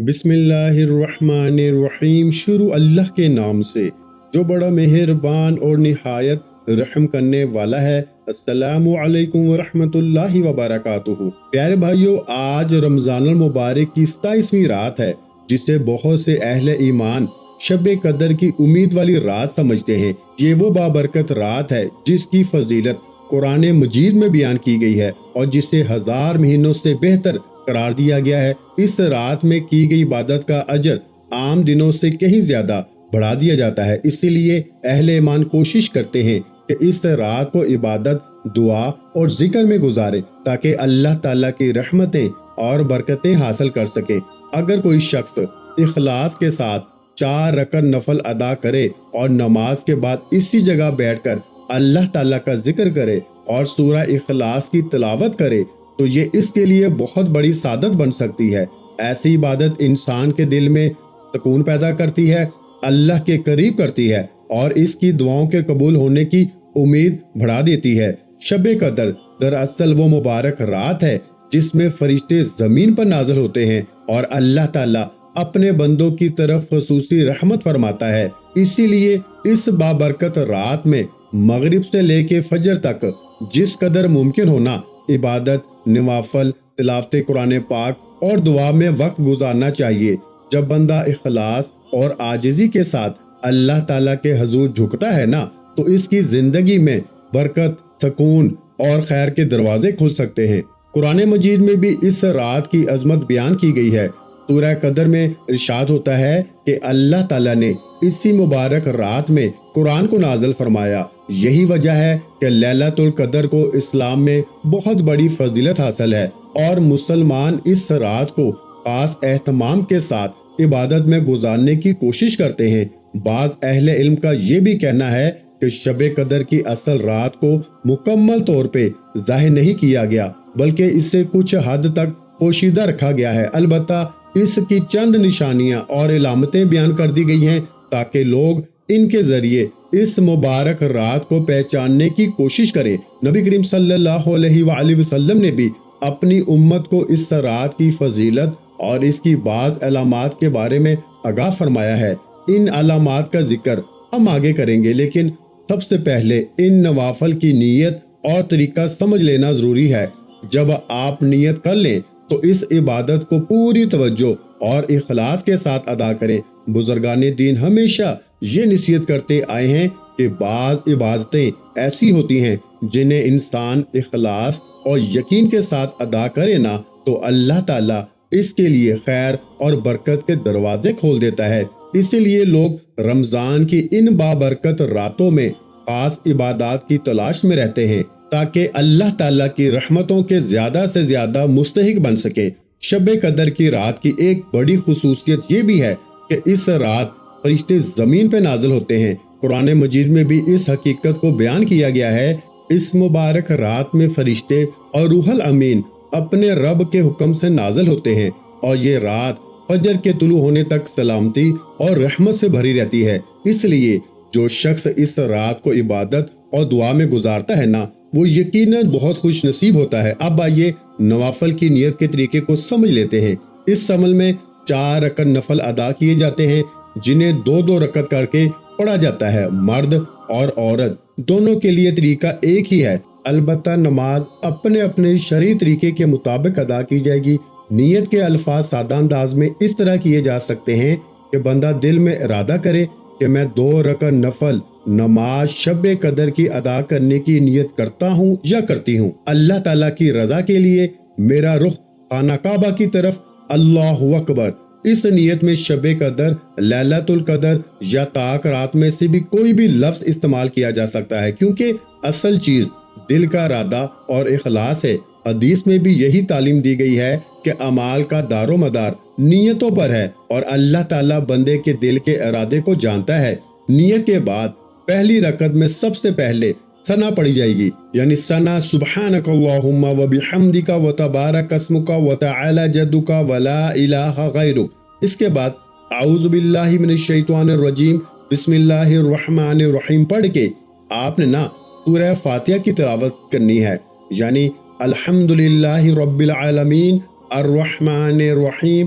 بسم اللہ الرحمن الرحیم۔ شروع اللہ کے نام سے جو بڑا مہربان اور نہایت رحم کرنے والا ہے۔ السلام علیکم ورحمۃ اللہ وبرکاتہ۔ پیارے بھائیو، آج رمضان المبارک کی 27ویں رات ہے، جسے بہت سے اہل ایمان شب قدر کی امید والی رات سمجھتے ہیں۔ یہ وہ بابرکت رات ہے جس کی فضیلت قرآن مجید میں بیان کی گئی ہے اور جسے 1000 مہینوں سے بہتر قرار دیا گیا ہے۔ اس رات میں کی گئی عبادت کا اجر عام دنوں سے کہیں زیادہ بڑھا دیا جاتا ہے، اسی لیے اہل ایمان کوشش کرتے ہیں کہ اس رات کو عبادت، دعا اور ذکر میں گزارے تاکہ اللہ تعالیٰ کی رحمتیں اور برکتیں حاصل کر سکے۔ اگر کوئی شخص اخلاص کے ساتھ 4 رکعت نفل ادا کرے اور نماز کے بعد اسی جگہ بیٹھ کر اللہ تعالیٰ کا ذکر کرے اور سورہ اخلاص کی تلاوت کرے تو یہ اس کے لیے بہت بڑی سعادت بن سکتی ہے۔ ایسی عبادت انسان کے دل میں سکون پیدا کرتی ہے، اللہ کے قریب کرتی ہے اور اس کی دعاؤں کے قبول ہونے کی امید بڑھا دیتی ہے۔ شب قدر دراصل وہ مبارک رات ہے جس میں فرشتے زمین پر نازل ہوتے ہیں اور اللہ تعالیٰ اپنے بندوں کی طرف خصوصی رحمت فرماتا ہے۔ اسی لیے اس بابرکت رات میں مغرب سے لے کے فجر تک جس قدر ممکن ہونا عبادت، نوافل، تلاوت قرآن پاک اور دعا میں وقت گزارنا چاہیے۔ جب بندہ اخلاص اور عاجزی کے ساتھ اللہ تعالیٰ کے حضور جھکتا ہے نا، تو اس کی زندگی میں برکت، سکون اور خیر کے دروازے کھل سکتے ہیں۔ قرآن مجید میں بھی اس رات کی عظمت بیان کی گئی ہے۔ سورہ قدر میں ارشاد ہوتا ہے کہ اللہ تعالیٰ نے اسی مبارک رات میں قرآن کو نازل فرمایا۔ یہی وجہ ہے کہ لیلۃ القدر کو اسلام میں بہت بڑی فضیلت حاصل ہے اور مسلمان اس رات کو خاص اہتمام کے ساتھ عبادت میں گزارنے کی کوشش کرتے ہیں۔ بعض اہل علم کا یہ بھی کہنا ہے کہ شب قدر کی اصل رات کو مکمل طور پہ ظاہر نہیں کیا گیا، بلکہ اسے کچھ حد تک پوشیدہ رکھا گیا ہے۔ البتہ اس کی چند نشانیاں اور علامتیں بیان کر دی گئی ہیں تاکہ لوگ ان کے ذریعے اس مبارک رات کو پہچاننے کی کوشش کریں۔ نبی کریم صلی اللہ علیہ وآلہ وسلم نے بھی اپنی امت کو اس رات کی فضیلت اور اس کی بعض علامات کے بارے میں آگاہ فرمایا ہے۔ ان علامات کا ذکر ہم آگے کریں گے، لیکن سب سے پہلے ان نوافل کی نیت اور طریقہ سمجھ لینا ضروری ہے۔ جب آپ نیت کر لیں تو اس عبادت کو پوری توجہ اور اخلاص کے ساتھ ادا کریں۔ بزرگان دین ہمیشہ یہ نصیحت کرتے آئے ہیں کہ بعض عبادتیں ایسی ہوتی ہیں جنہیں انسان اخلاص اور یقین کے ساتھ ادا کرے نا، تو اللہ تعالیٰ اس کے لیے خیر اور برکت کے دروازے کھول دیتا ہے۔ اسی لیے لوگ رمضان کی ان بابرکت راتوں میں خاص عبادات کی تلاش میں رہتے ہیں تاکہ اللہ تعالیٰ کی رحمتوں کے زیادہ سے زیادہ مستحق بن سکے۔ شب قدر کی رات کی ایک بڑی خصوصیت یہ بھی ہے کہ اس رات فرشتے زمین پہ نازل ہوتے ہیں۔ قرآن مجید میں بھی اس حقیقت کو بیان کیا گیا ہے۔ اس مبارک رات میں فرشتے اور روح الامین اپنے رب کے حکم سے نازل ہوتے ہیں اور یہ رات فجر کے طلوع ہونے تک سلامتی اور رحمت سے بھری رہتی ہے۔ اس لیے جو شخص اس رات کو عبادت اور دعا میں گزارتا ہے نا، وہ یقیناً بہت خوش نصیب ہوتا ہے۔ اب آئیے نوافل کی نیت کے طریقے کو سمجھ لیتے ہیں۔ اس عمل میں 4 رکعت نفل ادا کیے جاتے ہیں جنہیں 2 رکعت کر کے پڑھا جاتا ہے۔ مرد اور عورت دونوں کے لیے طریقہ ایک ہی ہے، البتہ نماز اپنے اپنے شرعی طریقے کے مطابق ادا کی جائے گی۔ نیت کے الفاظ سادہ انداز میں اس طرح کیے جا سکتے ہیں کہ بندہ دل میں ارادہ کرے کہ میں 2 رکعت نفل نماز شب قدر کی ادا کرنے کی نیت کرتا ہوں یا کرتی ہوں۔ اللہ تعالیٰ کی رضا کے لیے میرا رخ خانہ کعبہ کی طرف، اللہ اکبر۔ اس نیت میں شب قدر، لیلۃ القدر یا طاق رات میں سے بھی کوئی بھی لفظ استعمال کیا جا سکتا ہے، کیونکہ اصل چیز دل کا ارادہ اور اخلاص ہے۔ حدیث میں بھی یہی تعلیم دی گئی ہے کہ اعمال کا دار و مدار نیتوں پر ہے اور اللہ تعالیٰ بندے کے دل کے ارادے کو جانتا ہے۔ نیت کے بعد پہلی رکعت میں سب سے پہلے ثنا پڑھی جائے گی، یعنی ثنا سبحانک اللہم و بحمدک و تبارک اسمک و تعالی جدک و لا الہ غیرک۔ اس کے بعد اعوذ باللہ من الشیطان الرجیم بسم اللہ الرحمن الرحیم پڑھ کے آپ نے نا سورہ فاتحہ کی تلاوت کرنی ہے، یعنی الحمدللہ رب العالمین الرحمن الرحیم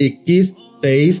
21, 23,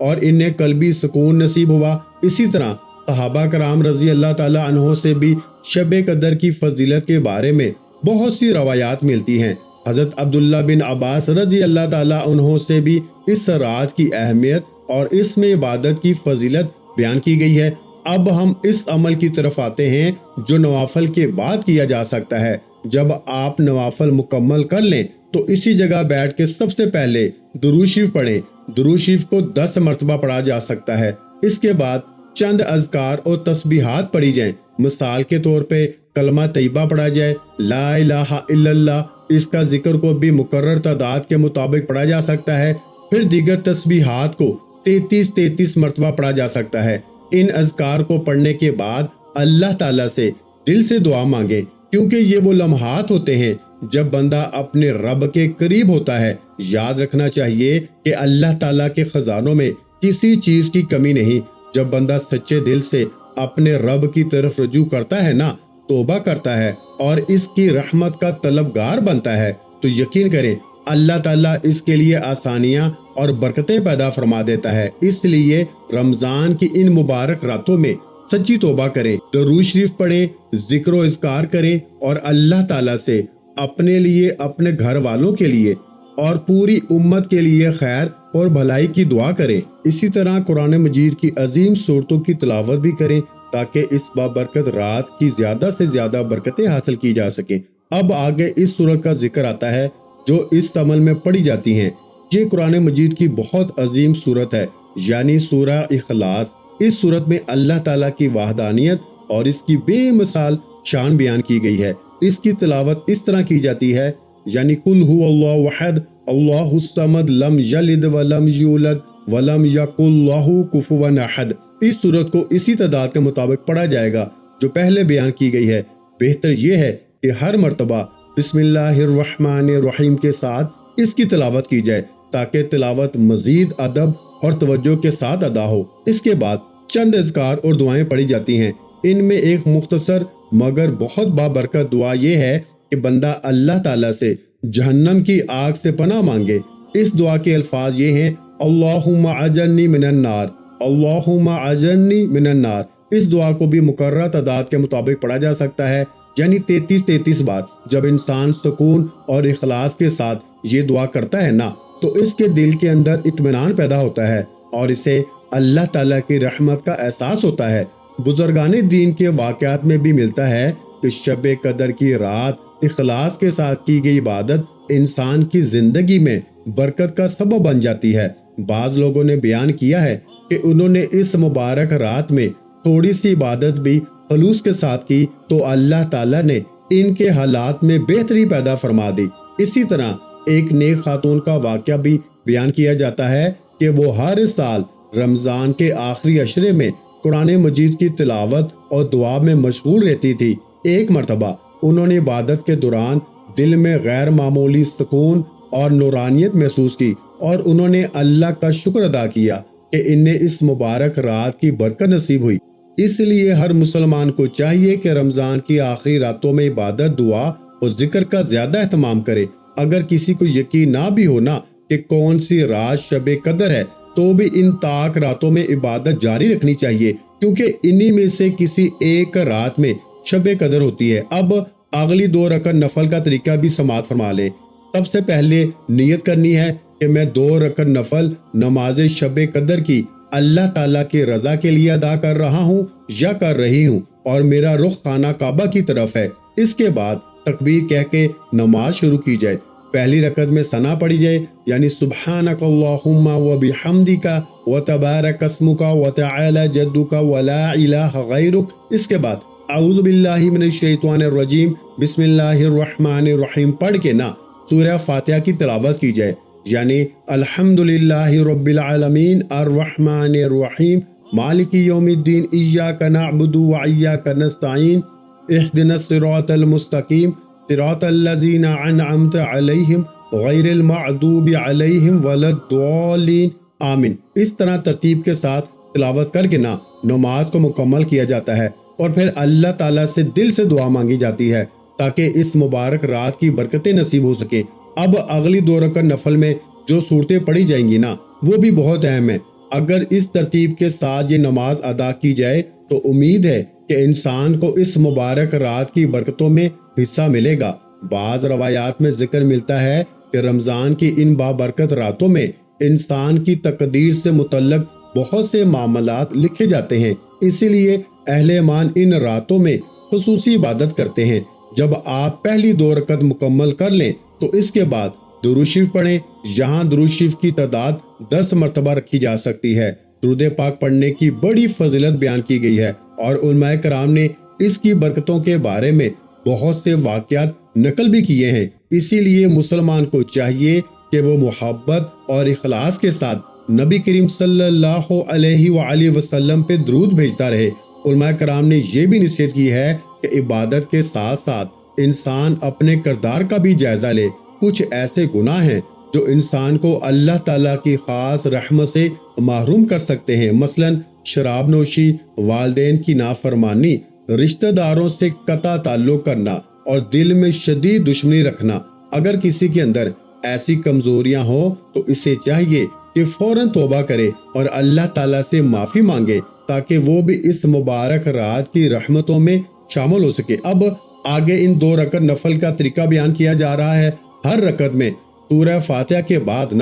اور انہیں قلبی سکون نصیب ہوا۔ اسی طرح صحابہ کرام رضی اللہ تعالیٰ عنہ سے بھی شب قدر کی فضیلت کے بارے میں بہت سی روایات ملتی ہیں۔ حضرت عبداللہ بن عباس رضی اللہ تعالیٰ عنہ سے بھی اس رات کی اہمیت اور اس میں عبادت کی فضیلت بیان کی گئی ہے۔ اب ہم اس عمل کی طرف آتے ہیں جو نوافل کے بعد کیا جا سکتا ہے۔ جب آپ نوافل مکمل کر لیں تو اسی جگہ بیٹھ کے سب سے پہلے درود شریف پڑھیں۔ درود شریف کو 10 مرتبہ پڑھا جا سکتا ہے۔ اس کے بعد چند اذکار اور تسبیحات پڑھی جائیں۔ مثال کے طور پہ کلمہ طیبہ پڑھا جائے، لا الہ الا اللہ، اس کا ذکر کو بھی مقرر تعداد کے مطابق پڑھا جا سکتا ہے۔ پھر دیگر تسبیحات کو 33 مرتبہ پڑھا جا سکتا ہے۔ ان اذکار کو پڑھنے کے بعد اللہ تعالیٰ سے دل سے دعا مانگے، کیونکہ یہ وہ لمحات ہوتے ہیں جب بندہ اپنے رب کے قریب ہوتا ہے۔ یاد رکھنا چاہیے کہ اللہ تعالیٰ کے خزانوں میں کسی چیز کی کمی نہیں۔ جب بندہ سچے دل سے اپنے رب کی طرف رجوع کرتا ہے نا، توبہ کرتا ہے اور اس کی رحمت کا طلبگار بنتا ہے، تو یقین کریں اللہ تعالیٰ اس کے لیے آسانیاں اور برکتیں پیدا فرما دیتا ہے۔ اس لیے رمضان کی ان مبارک راتوں میں سچی توبہ کریں، درود شریف پڑھیں، ذکر و اذکار کریں اور اللہ تعالیٰ سے اپنے لیے، اپنے گھر والوں کے لیے اور پوری امت کے لیے خیر اور بھلائی کی دعا کریں۔ اسی طرح قرآن مجید کی عظیم صورتوں کی تلاوت بھی کریں تاکہ اس بابرکت رات کی زیادہ سے زیادہ برکتیں حاصل کی جا سکیں۔ اب آگے اس سورت کا ذکر آتا ہے جو اس عمل میں پڑھی جاتی ہیں۔ یہ قرآن مجید کی بہت عظیم سورت ہے، یعنی سورہ اخلاص۔ اس سورت میں اللہ تعالیٰ کی وحدانیت اور اس کی بے مثال شان بیان کی گئی ہے۔ اس کی تلاوت اس طرح کی جاتی ہے، یعنی قل هو اللہ احد اللہ الصمد لم یلد ولم یولد ولم یکن لہ کفوا احد۔ اس سورت کو اسی تعداد کے مطابق پڑھا جائے گا جو پہلے بیان کی گئی ہے۔ بہتر یہ ہے کہ ہر مرتبہ بسم اللہ الرحمن الرحیم کے ساتھ اس کی تلاوت کی جائے تاکہ تلاوت مزید ادب اور توجہ کے ساتھ ادا ہو۔ اس کے بعد چند اذکار اور دعائیں پڑھی جاتی ہیں۔ ان میں ایک مختصر مگر بہت بابرکت دعا یہ ہے کہ بندہ اللہ تعالیٰ سے جہنم کی آگ سے پناہ مانگے۔ اس دعا کے الفاظ یہ ہیں، اللہم اجرنی من النار، اللہم اجرنی من النار۔ اس دعا کو بھی مقررہ تعداد کے مطابق پڑھا جا سکتا ہے، یعنی 33 بار۔ جب انسان سکون اور اخلاص کے ساتھ یہ دعا کرتا ہے نا، تو اس کے دل کے اندر اطمینان پیدا ہوتا ہے اور اسے اللہ تعالیٰ کی رحمت کا احساس ہوتا ہے۔ بزرگان دین کے واقعات میں بھی ملتا ہے کہ شب قدر کی رات اخلاص کے ساتھ کی گئی عبادت انسان کی زندگی میں برکت کا سبب بن جاتی ہے۔ بعض لوگوں نے بیان کیا ہے کہ انہوں نے اس مبارک رات میں تھوڑی سی عبادت بھی خلوص کے ساتھ کی تو اللہ تعالیٰ نے ان کے حالات میں بہتری پیدا فرما دی۔ اسی طرح ایک نیک خاتون کا واقعہ بھی بیان کیا جاتا ہے کہ وہ ہر سال رمضان کے آخری عشرے میں قرآن مجید کی تلاوت اور دعا میں مشغول رہتی تھی۔ ایک مرتبہ انہوں نے عبادت کے دوران دل میں غیر معمولی سکون اور نورانیت محسوس کی اور انہوں نے اللہ کا شکر ادا کیا کہ انہیں اس مبارک رات کی برکت نصیب ہوئی۔ اس لیے ہر مسلمان کو چاہیے کہ رمضان کی آخری راتوں میں عبادت، دعا اور ذکر کا زیادہ اہتمام کرے۔ اگر کسی کو یقین نہ بھی ہونا کہ کون سی رات شب قدر ہے تو بھی ان طاق راتوں میں عبادت جاری رکھنی چاہیے، کیونکہ انہی میں سے کسی ایک رات میں شب قدر ہوتی ہے۔ اب اگلی 2 رکعت نفل کا طریقہ بھی سماعت فرما لیں۔ سب سے پہلے نیت کرنی ہے کہ میں 2 رکعت نفل نماز شب قدر کی اللہ تعالیٰ کی رضا کے لیے ادا کر رہا ہوں یا کر رہی ہوں اور میرا رخ خانہ کعبہ کی طرف ہے۔ اس کے بعد تکبیر کہہ کے نماز شروع کی جائے۔ پہلی رکعت میں ثنا پڑھی جائے، یعنی سبحانک اللہم و بحمدک و تبارک اسمک و تعالی جدک و لا الہ غیرک۔ اس کے بعد اعوذ باللہ من الشیطان الرجیم بسم اللہ الرحمن الرحیم پڑھ کے نا سورہ فاتحہ کی تلاوت کی جائے، یعنی الحمدللہ رب العالمین الرحمن الرحیم مالک یوم الدین ایاک نعبد و ایاک نستعین اہدنا الصراط المستقیم صراط الذین انعمت علیہم غیر المغضوب علیہم ولا الضالین آمین۔ اس طرح ترتیب کے ساتھ تلاوت کر کے نا نماز کو مکمل کیا جاتا ہے اور پھر اللہ تعالیٰ سے دل سے دعا مانگی جاتی ہے تاکہ اس مبارک رات کی برکتیں نصیب ہو سکیں۔ اب اگلی 2 رکعت نفل میں جو صورتیں پڑھی جائیں گی نا وہ بھی بہت اہم ہیں۔ اگر اس ترتیب کے ساتھ یہ نماز ادا کی جائے تو امید ہے کہ انسان کو اس مبارک رات کی برکتوں میں حصہ ملے گا۔ بعض روایات میں ذکر ملتا ہے کہ رمضان کی ان بابرکت راتوں میں انسان کی تقدیر سے متعلق بہت سے معاملات لکھے جاتے ہیں، اسی لیے اہل ایمان ان راتوں میں خصوصی عبادت کرتے ہیں۔ جب آپ پہلی 2 رکعت مکمل کر لیں تو اس کے بعد درود شریف پڑھیں۔ یہاں درود شریف کی تعداد 10 مرتبہ رکھی جا سکتی ہے۔ درود پاک پڑھنے کی بڑی فضیلت بیان کی گئی ہے اور علماء کرام نے اس کی برکتوں کے بارے میں بہت سے واقعات نقل بھی کیے ہیں۔ اسی لیے مسلمان کو چاہیے کہ وہ محبت اور اخلاص کے ساتھ نبی کریم صلی اللہ علیہ وآلہ وسلم پہ درود بھیجتا رہے۔ علماء کرام نے یہ بھی نصیحت کی ہے کہ عبادت کے ساتھ ساتھ انسان اپنے کردار کا بھی جائزہ لے۔ کچھ ایسے گناہ ہیں جو انسان کو اللہ تعالیٰ کی خاص رحمت سے محروم کر سکتے ہیں، مثلا شراب نوشی، والدین کی نافرمانی، رشتہ داروں سے قطع تعلق کرنا اور دل میں شدید دشمنی رکھنا۔ اگر کسی کے اندر ایسی کمزوریاں ہوں تو اسے چاہیے کہ فوراً توبہ کرے اور اللہ تعالیٰ سے معافی مانگے تاکہ وہ بھی اس مبارک رات کی رحمتوں میں شامل ہو سکے۔ اب آگے ان 2 رکعت نفل کا طریقہ بیان کیا جا رہا ہے۔ ہر رکعت میں سورہ فاتحہ کے بعد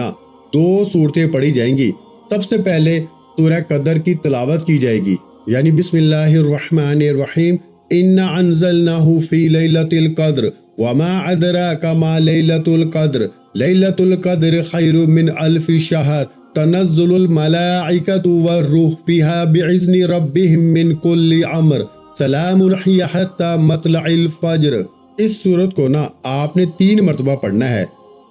2 سورتیں پڑھی جائیں گی۔ سب سے پہلے سورہ قدر کی تلاوت کی جائے گی، یعنی بسم اللہ الرحمن الرحیم، انا انزلناہ فی لیلۃ القدر وما ادراک ما لیلۃ القدر لیلۃ القدر خیر من الف شہر تنزل الملائکۃ والروح فیہا باذن ربہم من کل امر سلام ہی حتی مطلع الفجر۔ اس سورت کو آپ نے 3 مرتبہ پڑھنا ہے،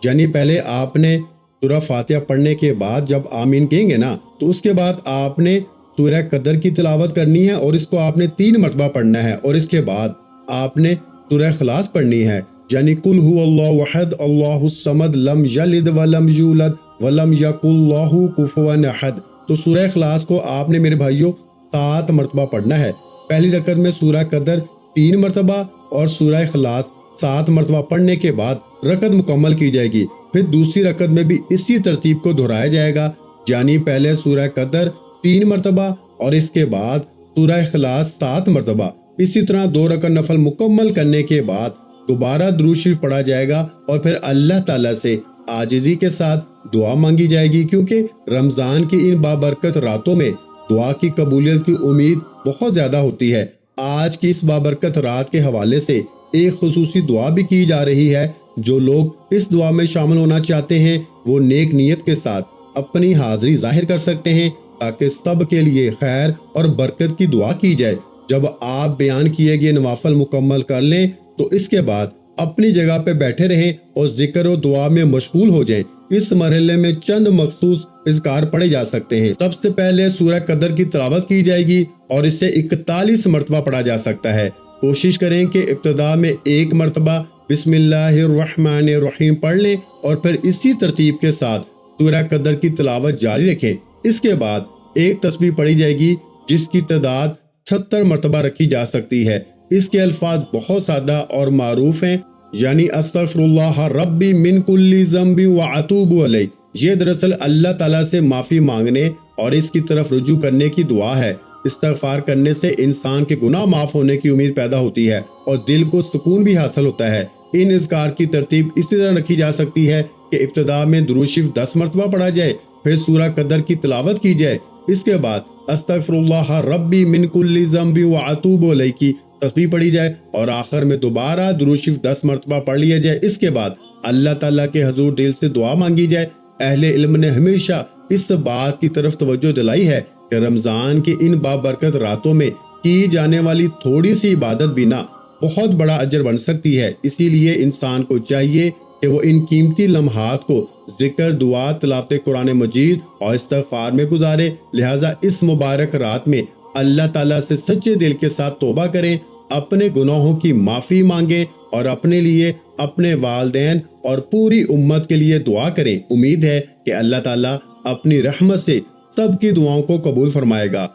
یعنی پہلے آپ نے سورہ فاتحہ پڑھنے کے بعد جب آمین کہیں گے تو اس کے بعد آپ نے سورہ قدر کی تلاوت کرنی ہے اور اس کو آپ نے 3 مرتبہ پڑھنا ہے، اور اس کے بعد آپ نے سورہ اخلاص پڑھنی ہے، یعنی قل هو اللہ احد اللہ الصمد لم یلد ولم یولد ولم یکن لہ کفوا احد۔ تو سورہ اخلاص کو آپ نے میرے بھائیوں 7 مرتبہ پڑھنا ہے۔ پہلی رکعت میں سورہ قدر 3 مرتبہ اور سورہ اخلاص 7 مرتبہ پڑھنے کے بعد رکعت مکمل کی جائے گی۔ پھر دوسری رکعت میں بھی اسی ترتیب کو دہرایا جائے گا، یعنی پہلے سورہ قدر 3 مرتبہ اور اس کے بعد سورہ اخلاص 7 مرتبہ۔ اسی طرح 2 رکعت نفل مکمل کرنے کے بعد دوبارہ درود شریف پڑھا جائے گا اور پھر اللہ تعالیٰ سے عاجزی کے ساتھ دعا مانگی جائے گی، کیونکہ رمضان کی ان بابرکت راتوں میں دعا کی قبولیت کی امید بہت زیادہ ہوتی ہے۔ آج کی اس بابرکت رات کے حوالے سے ایک خصوصی دعا بھی کی جا رہی ہے۔ جو لوگ اس دعا میں شامل ہونا چاہتے ہیں وہ نیک نیت کے ساتھ اپنی حاضری ظاہر کر سکتے ہیں تاکہ سب کے لیے خیر اور برکت کی دعا کی جائے۔ جب آپ بیان کیے گئے نوافل مکمل کر لیں تو اس کے بعد اپنی جگہ پہ بیٹھے رہیں اور ذکر و دعا میں مشغول ہو جائیں۔ اس مرحلے میں چند مخصوص اذکار پڑھے جا سکتے ہیں۔ سب سے پہلے سورہ قدر کی تلاوت کی جائے گی اور اسے 41 مرتبہ پڑھا جا سکتا ہے۔ کوشش کریں کہ ابتدا میں 1 مرتبہ بسم اللہ الرحمن الرحیم پڑھ لیں اور پھر اسی ترتیب کے ساتھ سورہ قدر کی تلاوت جاری رکھیں۔ اس کے بعد ایک تسبیح پڑھی جائے گی جس کی تعداد 70 مرتبہ رکھی جا سکتی ہے۔ اس کے الفاظ بہت سادہ اور معروف ہیں، یعنی استغفر اللہ ربی من کل ذنب واتوب الیہ۔ یہ دراصل اللہ تعالیٰ سے معافی مانگنے اور اس کی طرف رجوع کرنے کی دعا ہے۔ استغفار کرنے سے انسان کے گناہ معاف ہونے کی امید پیدا ہوتی ہے اور دل کو سکون بھی حاصل ہوتا ہے۔ ان اذکار کی ترتیب اسی طرح رکھی جا سکتی ہے کہ ابتدا میں درود شریف 10 مرتبہ پڑھا جائے، پھر سورہ قدر کی تلاوت کی جائے، اس کے بعد استغفر اللہ ربی من کل ذنب واتوب الیہ کی تسبیح پڑھی جائے اور آخر میں دوبارہ درود شریف 10 مرتبہ پڑھ لیا جائے۔ اس کے بعد اللہ تعالیٰ کے حضور دل سے دعا مانگی جائے۔ اہل علم نے ہمیشہ اس بات کی طرف توجہ دلائی ہے کہ رمضان کی ان بابرکت راتوں میں کی جانے والی تھوڑی سی عبادت بھی بہت بڑا اجر بن سکتی ہے۔ اسی لیے انسان کو چاہیے کہ وہ ان قیمتی لمحات کو ذکر، دعا، تلاوت قرآن مجید اور استغفار میں گزارے۔ لہٰذا اس مبارک رات میں اللہ تعالیٰ سے سچے دل کے ساتھ توبہ کریں، اپنے گناہوں کی معافی مانگیں اور اپنے لیے، اپنے والدین اور پوری امت کے لیے دعا کریں۔ امید ہے کہ اللہ تعالیٰ اپنی رحمت سے سب کی دعاؤں کو قبول فرمائے گا۔